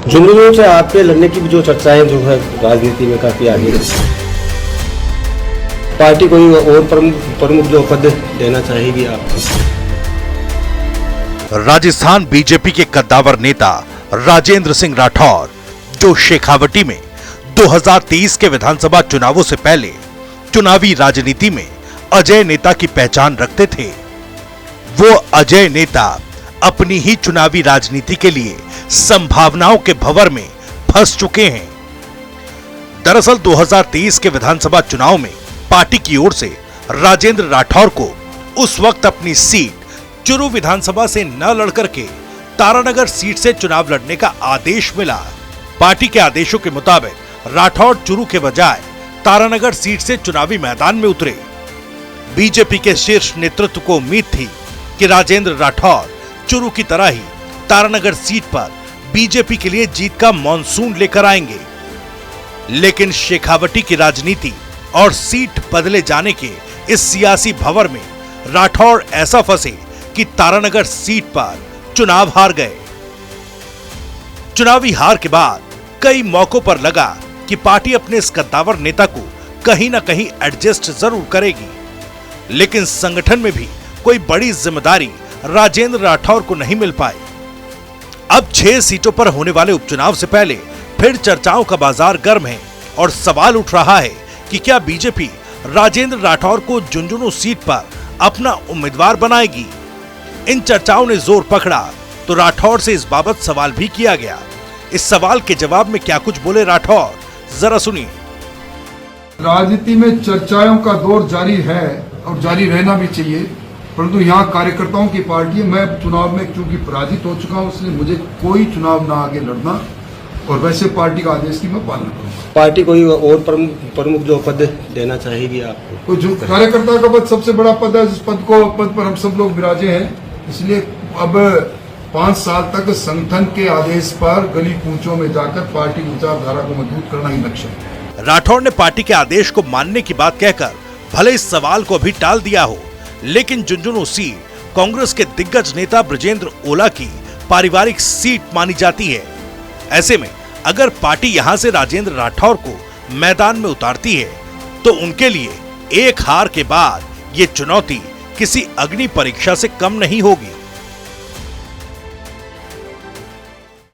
झुंझुनू से आपके लड़ने की जो चर्चाएं जो है राजनीति में काफी आगे है। पार्टी कोई और प्रमुख जो पद देना चाहेगी आपको? राजस्थान बीजेपी के कद्दावर नेता राजेंद्र सिंह राठौर, जो शेखावटी में 2023 के विधानसभा चुनावों से पहले चुनावी राजनीति में अजय नेता की पहचान रखते थे, वो अजय नेता अपनी ही चुनावी राजनीति के लिए संभावनाओं के भंवर में फंस चुके हैं। दरअसल 2023 के विधानसभा चुनाव में पार्टी की ओर से राजेंद्र राठौर को उस वक्त अपनी सीट चुरू विधानसभा से न लड़कर के तारानगर सीट से चुनाव लड़ने का आदेश मिला। पार्टी के आदेशों के मुताबिक राठौर चुरू के बजाय तारानगर सीट से चुनावी मैदान में उतरे। बीजेपी के शीर्ष नेतृत्व को उम्मीद थी कि राजेंद्र राठौर चुरू की तरह ही तारानगर सीट पर बीजेपी के लिए जीत का मॉनसून लेकर आएंगे, लेकिन शेखावटी की राजनीति और सीट बदले जाने के इस सियासी भंवर में राठौर ऐसा फंसे कि तारानगर सीट पर चुनाव हार गए। चुनावी हार के बाद कई मौकों पर लगा कि पार्टी अपने इस कद्दावर नेता को कहीं ना कहीं एडजस्ट जरूर करेगी, लेकिन संगठन में भी कोई बड़ी जिम्मेदारी राजेंद्र राठौर को नहीं मिल पाई। अब 6 सीटों पर होने वाले उपचुनाव से पहले फिर चर्चाओं का बाजार गर्म है और सवाल उठ रहा है कि क्या बीजेपी राजेंद्र राठौर को झुंझुनू सीट पर अपना उम्मीदवार बनाएगी। इन चर्चाओं ने जोर पकड़ा तो राठौर से इस बाबत सवाल भी किया गया। इस सवाल के जवाब में क्या कुछ बोले राठौर, जरा सुनिए। राजनीति में चर्चाओं का दौर जारी है और जारी रहना भी चाहिए, परंतु यहाँ कार्यकर्ताओं की पार्टी है। मैं चुनाव में क्योंकि पराजित हो चुका हूँ, इसलिए मुझे कोई चुनाव ना आगे लड़ना, और वैसे पार्टी का आदेश की मैं पालना करूँगा। पार्टी कोई और प्रमुख जो पद देना चाहेगी आपको? तो जो कार्यकर्ता का पद सबसे बड़ा पद है, जिस पद पर हम सब लोग विराजे हैं, इसलिए अब 5 साल तक संगठन के आदेश पर गली कूचों में जाकर पार्टी की विचारधारा को मजबूत करना ही लक्ष्य है। राठौर ने पार्टी के आदेश को मानने की बात कहकर भले इस सवाल को भी टाल दिया हो, लेकिन झुंझुनू सीट कांग्रेस के दिग्गज नेता बृजेंद्र ओला की पारिवारिक सीट मानी जाती है। ऐसे में अगर पार्टी यहां से राजेंद्र राठौर को मैदान में उतारती है तो उनके लिए एक हार के बाद ये चुनौती किसी अग्नि परीक्षा से कम नहीं होगी।